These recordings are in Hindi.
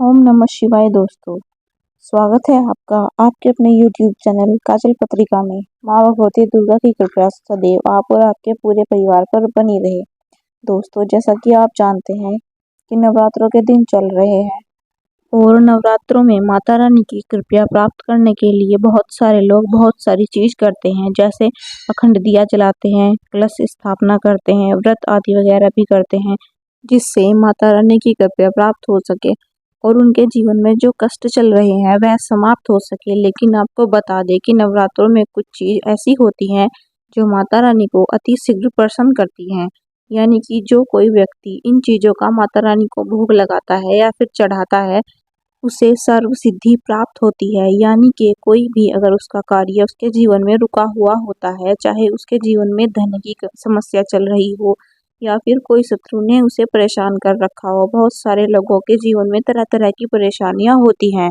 ओम नमः शिवाय दोस्तों। स्वागत है आपका आपके अपने YouTube चैनल काजल पत्रिका में। माँ भगवती दुर्गा की कृपा सदैव आप और आपके पूरे परिवार पर बनी रहे। दोस्तों, जैसा कि आप जानते हैं कि नवरात्रों के दिन चल रहे हैं और नवरात्रों में माता रानी की कृपा प्राप्त करने के लिए बहुत सारे लोग बहुत सारी चीज करते हैं, जैसे अखंड दिया जलाते हैं, कलश स्थापना करते हैं, व्रत आदि वगैरह भी करते हैं, जिससे माता रानी की कृपा प्राप्त हो सके और उनके जीवन में जो कष्ट चल रहे हैं वह समाप्त हो सके। लेकिन आपको बता दें कि नवरात्रों में कुछ चीज ऐसी होती हैं जो माता रानी को अति शीघ्र प्रसन्न करती हैं। यानी कि जो कोई व्यक्ति इन चीजों का माता रानी को भोग लगाता है या फिर चढ़ाता है, उसे सर्व सिद्धि प्राप्त होती है। यानी कि कोई भी अगर उसका कार्य उसके जीवन में रुका हुआ होता है, चाहे उसके जीवन में धन की समस्या चल रही हो या फिर कोई शत्रु ने उसे परेशान कर रखा हो, बहुत सारे लोगों के जीवन में तरह तरह की परेशानियां होती हैं।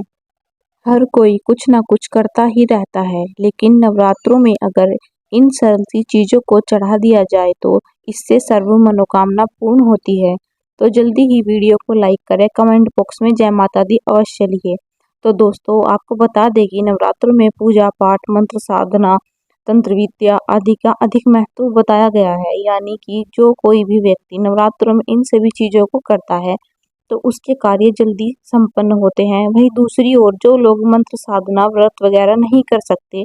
हर कोई कुछ ना कुछ करता ही रहता है, लेकिन नवरात्रों में अगर इन सारी चीजों को चढ़ा दिया जाए तो इससे सर्व मनोकामना पूर्ण होती है। तो जल्दी ही वीडियो को लाइक करें, कमेंट बॉक्स में जय माता दी अवश्य लिखे। तो दोस्तों, आपको बता दें कि नवरात्रों में पूजा पाठ, मंत्र साधना, तंत्र विद्या आदि का अधिक महत्व बताया गया है। यानी कि जो कोई भी व्यक्ति नवरात्रों में इन सभी चीजों को करता है तो उसके कार्य जल्दी संपन्न होते हैं। वहीं दूसरी ओर जो लोग मंत्र साधना, व्रत वगैरह नहीं कर सकते,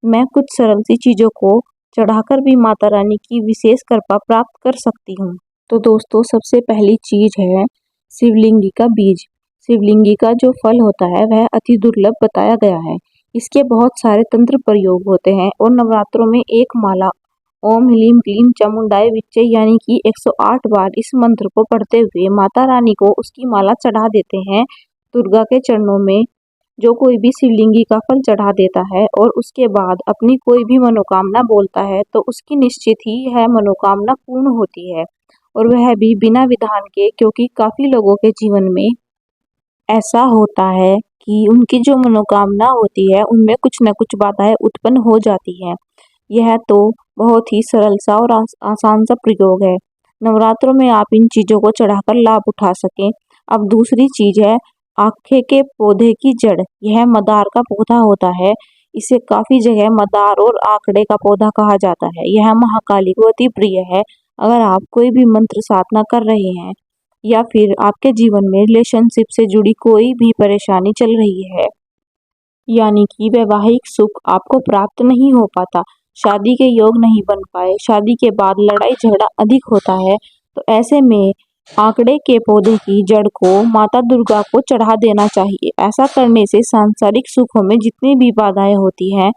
मैं कुछ सरल सी चीजों को चढ़ाकर भी माता रानी की विशेष कृपा प्राप्त कर सकती हूँ। तो दोस्तों, सबसे पहली चीज है शिवलिंगी का बीज। शिवलिंगी का जो फल होता है वह अति दुर्लभ बताया गया है। इसके बहुत सारे तंत्र प्रयोग होते हैं और नवरात्रों में एक माला ओम ह्लीम क्लीम चामुंडाय विच्चे यानी कि 108 बार इस मंत्र को पढ़ते हुए माता रानी को उसकी माला चढ़ा देते हैं। दुर्गा के चरणों में जो कोई भी शिवलिंगी का फल चढ़ा देता है और उसके बाद अपनी कोई भी मनोकामना बोलता है तो उसकी निश्चित ही यह मनोकामना पूर्ण होती है, और वह भी बिना विधान के। क्योंकि काफी लोगों के जीवन में ऐसा होता है कि उनकी जो मनोकामना होती है उनमें कुछ न कुछ बाधाएं उत्पन्न हो जाती हैं। यह तो बहुत ही सरल सा और आसान सा प्रयोग है। नवरात्रों में आप इन चीजों को चढ़ाकर लाभ उठा सकें। अब दूसरी चीज है आखे के पौधे की जड़। यह मदार का पौधा होता है। इसे काफी जगह मदार और आंकड़े का पौधा कहा जाता है। यह महाकाली को अति प्रिय है। अगर आप कोई भी मंत्र साधना कर रहे हैं या फिर आपके जीवन में रिलेशनशिप से जुड़ी कोई भी परेशानी चल रही है, यानी कि वैवाहिक सुख आपको प्राप्त नहीं हो पाता, शादी के योग नहीं बन पाए, शादी के बाद लड़ाई झगड़ा अधिक होता है, तो ऐसे में आंकड़े के पौधे की जड़ को माता दुर्गा को चढ़ा देना चाहिए। ऐसा करने से सांसारिक सुखों में जितनी भी बाधाएं होती हैं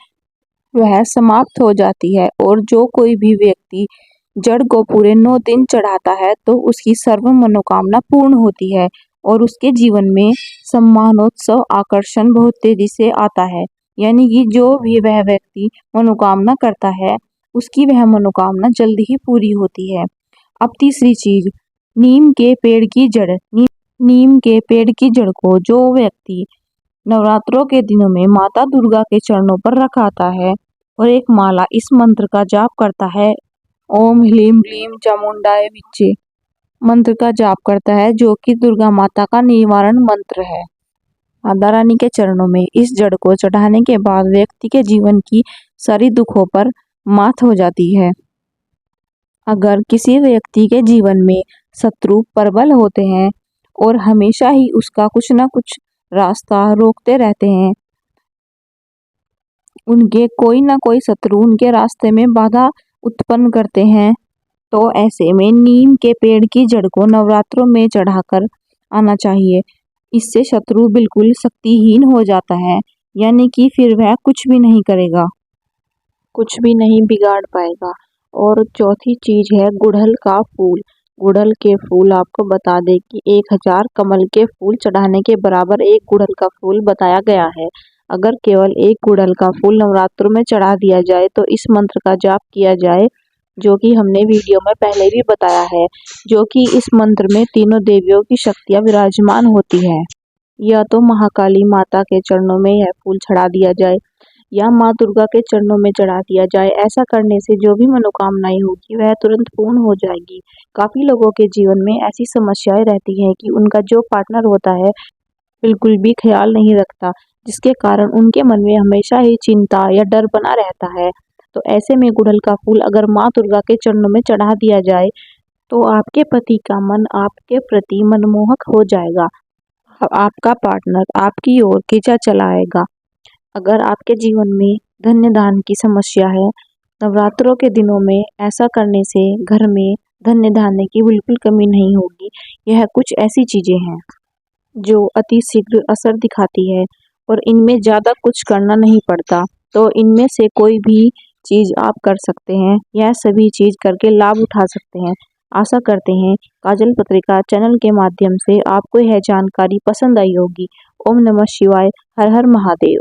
वह समाप्त हो जाती है। और जो कोई भी व्यक्ति जड़ को पूरे 9 दिन चढ़ाता है तो उसकी सर्व मनोकामना पूर्ण होती है और उसके जीवन में सम्मानोत्सव आकर्षण बहुत तेजी से आता है। यानी कि जो भी वह व्यक्ति मनोकामना करता है उसकी वह मनोकामना जल्द ही पूरी होती है। अब तीसरी चीज, नीम के पेड़ की जड़। नीम के पेड़ की जड़ को जो व्यक्ति नवरात्रों के दिनों में माता दुर्गा के चरणों पर रखाता है और एक माला इस मंत्र का जाप करता है, ओम ह्लीम क्लीम चामुंडाय विच्चे मंत्र का जाप करता है, जो कि दुर्गा माता का निवारण मंत्र है। माता रानी के चरणों में इस जड़ को चढ़ाने के बाद व्यक्ति के जीवन की सारी दुखों पर मात हो जाती है। अगर किसी व्यक्ति के जीवन में शत्रु प्रबल होते हैं और हमेशा ही उसका कुछ ना कुछ रास्ता रोकते रहते हैं, उनके कोई ना कोई शत्रु उनके रास्ते में बाधा उत्पन्न करते हैं, तो ऐसे में नीम के पेड़ की जड़ को नवरात्रों में चढ़ाकर आना चाहिए। इससे शत्रु बिल्कुल शक्तिहीन हो जाता है, यानी कि फिर वह कुछ भी नहीं करेगा, कुछ भी नहीं बिगाड़ पाएगा। और चौथी चीज है गुड़हल का फूल। गुड़हल के फूल आपको बता दें कि 1000 कमल के फूल चढ़ाने के बराबर एक गुड़हल का फूल बताया गया है। अगर केवल एक गुड़हल का फूल नवरात्रों में चढ़ा दिया जाए तो इस मंत्र का जाप किया जाए, जो कि हमने वीडियो में पहले भी बताया है, जो कि इस मंत्र में तीनों देवियों की शक्तियां विराजमान होती है। या तो महाकाली माता के चरणों में यह फूल चढ़ा दिया जाए या माँ दुर्गा के चरणों में चढ़ा दिया जाए। ऐसा करने से जो भी मनोकामनाएं होगी वह तुरंत पूर्ण हो जाएगी। काफी लोगों के जीवन में ऐसी समस्याएं रहती हैं कि उनका जो पार्टनर होता है बिल्कुल भी ख्याल नहीं रखता, जिसके कारण उनके मन में हमेशा ही चिंता या डर बना रहता है। तो ऐसे में गुड़हल का फूल अगर माँ दुर्गा के चरणों में चढ़ा दिया जाए तो आपके पति का मन आपके प्रति मनमोहक हो जाएगा। आपका पार्टनर आपकी ओर खींचा चला आएगा। अगर आपके जीवन में धन्य धान की समस्या है, नवरात्रों के दिनों में ऐसा करने से घर में धन्य धान्य की बिल्कुल कमी नहीं होगी। यह कुछ ऐसी चीजें हैं जो अति शीघ्र असर दिखाती है और इनमें ज़्यादा कुछ करना नहीं पड़ता। तो इनमें से कोई भी चीज़ आप कर सकते हैं, यह सभी चीज़ करके लाभ उठा सकते हैं। आशा करते हैं काजल पत्रिका चैनल के माध्यम से आपको यह जानकारी पसंद आई होगी। ओम नमः शिवाय, हर हर महादेव।